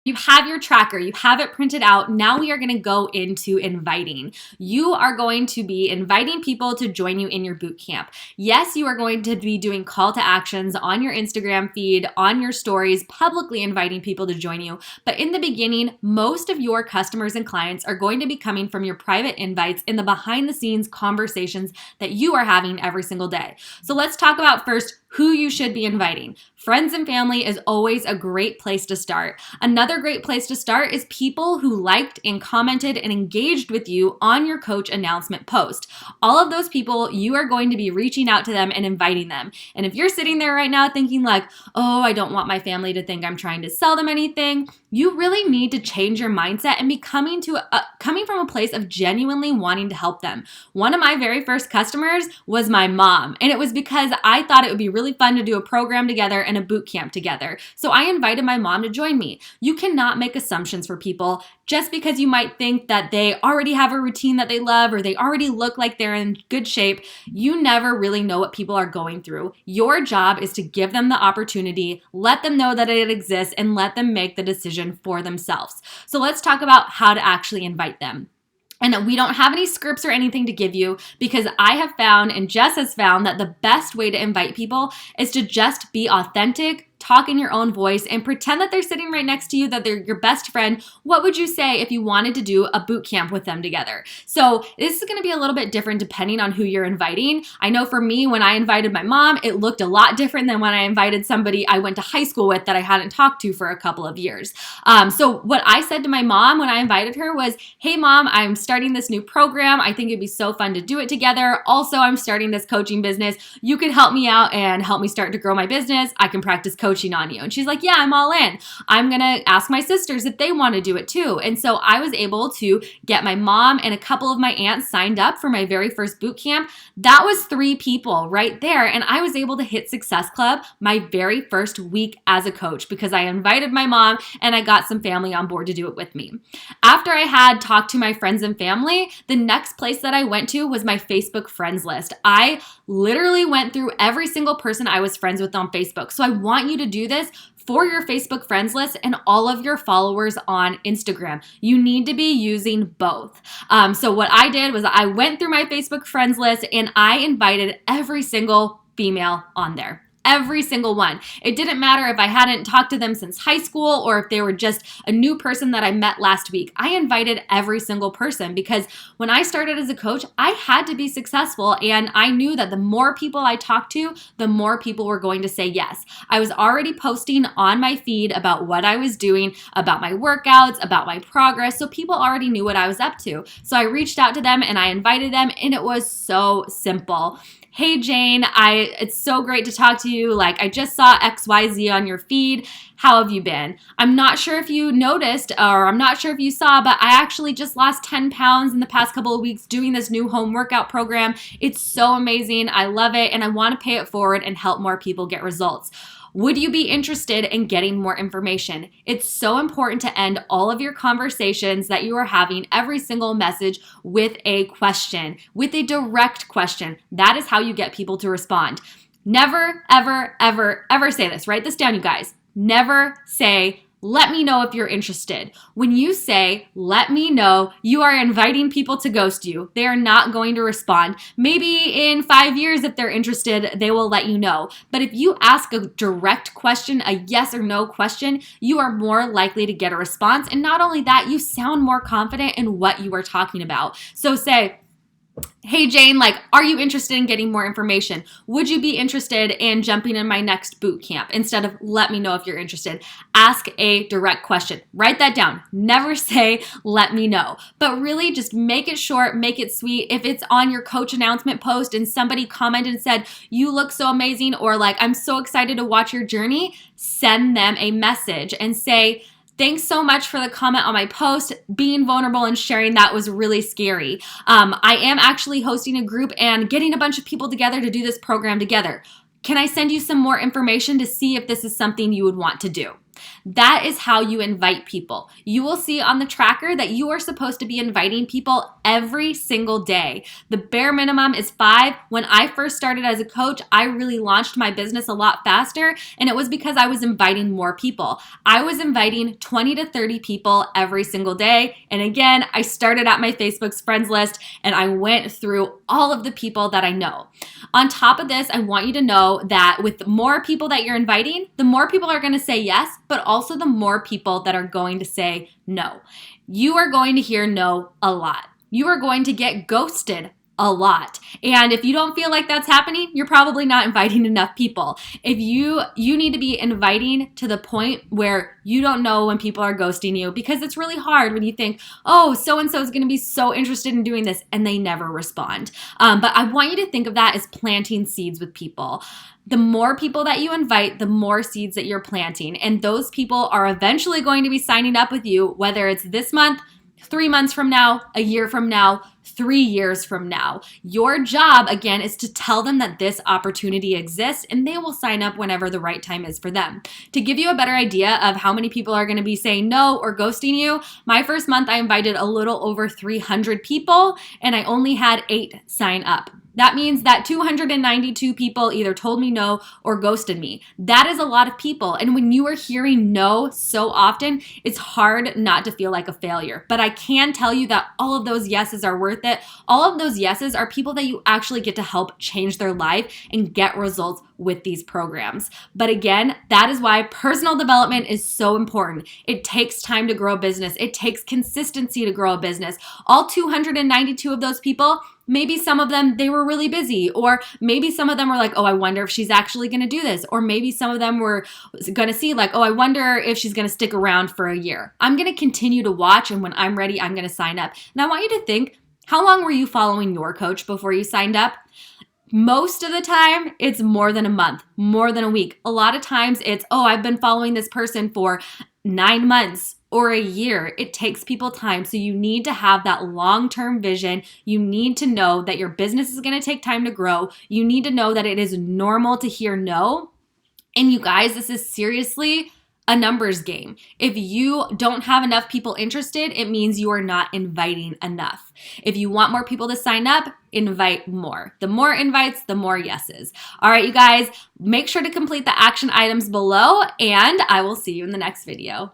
You have your tracker, you have it printed out. Now we are going to go into inviting. You are going to be inviting people to join you in your boot camp. Yes, you are going to be doing call to actions on your Instagram feed, on your stories, publicly inviting people to join you. But in the beginning, most of your customers and clients are going to be coming from your private invites in the behind the scenes conversations that you are having every single day. So let's talk about first who you should be inviting. Friends and family is always a great place to start. Another great place to start is people who liked and commented and engaged with you on your coach announcement post. All of those people, you are going to be reaching out to them and inviting them. And if you're sitting there right now thinking like, oh, I don't want my family to think I'm trying to sell them anything, you really need to change your mindset and be coming from a place of genuinely wanting to help them. One of my very first customers was my mom, and it was because I thought it would be really fun to do a program together and a boot camp together. So I invited my mom to join me. You cannot make assumptions for people just because you might think that they already have a routine that they love or they already look like they're in good shape. You never really know what people are going through. Your job is to give them the opportunity, let them know that it exists, and let them make the decision for themselves. So let's talk about how to actually invite them. And we don't have any scripts or anything to give you because I have found, and Jess has found, that the best way to invite people is to just be authentic, talk in your own voice, and pretend that they're sitting right next to you, that they're your best friend. What would you say if you wanted to do a boot camp with them together? So this is going to be a little bit different depending on who you're inviting. I know for me, when I invited my mom, it looked a lot different than when I invited somebody I went to high school with that I hadn't talked to for a couple of years. So what I said to my mom when I invited her was, hey mom, I'm starting this new program. I think it'd be so fun to do it together. Also, I'm starting this coaching business. You could help me out and help me start to grow my business. I can practice coaching on you. And she's like, yeah, I'm all in. I'm going to ask my sisters if they want to do it too. And so I was able to get my mom and a couple of my aunts signed up for my very first boot camp. That was 3 people right there. And I was able to hit Success Club my very first week as a coach because I invited my mom and I got some family on board to do it with me. After I had talked to my friends and family, the next place that I went to was my Facebook friends list. I literally went through every single person I was friends with on Facebook. So I want you to do this for your Facebook friends list and all of your followers on Instagram. You need to be using both. So what I did was I went through my Facebook friends list and I invited every single female on there. Every single one. It didn't matter if I hadn't talked to them since high school or if they were just a new person that I met last week. I invited every single person because when I started as a coach, I had to be successful and I knew that the more people I talked to, the more people were going to say yes. I was already posting on my feed about what I was doing, about my workouts, about my progress, so people already knew what I was up to. So I reached out to them and I invited them, and it was so simple. Hey Jane, it's so great to talk to you. Like, I just saw XYZ on your feed. How have you been? I'm not sure if you noticed or I'm not sure if you saw, but I actually just lost 10 pounds in the past couple of weeks doing this new home workout program. It's so amazing. I love it and I want to pay it forward and help more people get results. Would you be interested in getting more information? It's so important to end all of your conversations that you are having, every single message, with a question, with a direct question. That is how you get people to respond. Never, ever, ever, ever say this. Write this down, you guys. Never say, let me know if you're interested. When you say, let me know, you are inviting people to ghost you. They are not going to respond. Maybe in 5 years, if they're interested, they will let you know. But if you ask a direct question, a yes or no question, you are more likely to get a response. And not only that, you sound more confident in what you are talking about. So say, hey Jane, like, are you interested in getting more information? Would you be interested in jumping in my next boot camp? Instead of let me know if you're interested, ask a direct question. Write that down. Never say let me know, but really just make it short, make it sweet. If it's on your coach announcement post and somebody commented and said, you look so amazing, or like, I'm so excited to watch your journey, send them a message and say, thanks so much for the comment on my post. Being vulnerable and sharing that was really scary. I am actually hosting a group and getting a bunch of people together to do this program together. Can I send you some more information to see if this is something you would want to do? That is how you invite people. You will see on the tracker that you are supposed to be inviting people every single day. The bare minimum is 5. When I first started as a coach, I really launched my business a lot faster, and it was because I was inviting more people. I was inviting 20 to 30 people every single day. And again, I started at my Facebook's friends list and I went through all of the people that I know. On top of this, I want you to know that with more people that you're inviting, the more people are going to say yes, but also the more people that are going to say no. You are going to hear no a lot. You are going to get ghosted a lot. And if you don't feel like that's happening, you're probably not inviting enough people. If you need to be inviting to the point where you don't know when people are ghosting you, because it's really hard when you think, oh, so-and-so is going to be so interested in doing this, and they never respond. But I want you to think of that as planting seeds with people. The more people that you invite, the more seeds that you're planting. And those people are eventually going to be signing up with you, whether it's this month, 3 months from now, a year from now, 3 years from now. Your job, again, is to tell them that this opportunity exists, and they will sign up whenever the right time is for them. To give you a better idea of how many people are going to be saying no or ghosting you, my first month I invited a little over 300 people, and I only had 8 sign up. That means that 292 people either told me no or ghosted me. That is a lot of people. And when you are hearing no so often, it's hard not to feel like a failure. But I can tell you that all of those yeses are worth it. All of those yeses are people that you actually get to help change their life and get results with these programs. But again, that is why personal development is so important. It takes time to grow a business. It takes consistency to grow a business. All 292 of those people, maybe some of them, they were really busy, or maybe some of them were like, oh, I wonder if she's actually going to do this. Or maybe some of them were going to see like, oh, I wonder if she's going to stick around for a year. I'm going to continue to watch, and when I'm ready, I'm going to sign up. And I want you to think, how long were you following your coach before you signed up? Most of the time, it's more than a month, more than a week. A lot of times it's, oh, I've been following this person for 9 months or a year. It takes people time. So you need to have that long-term vision. You need to know that your business is going to take time to grow. You need to know that it is normal to hear no. And you guys, this is seriously a numbers game. If you don't have enough people interested, it means you are not inviting enough. If you want more people to sign up, invite more. The more invites, the more yeses. All right, you guys, make sure to complete the action items below, and I will see you in the next video.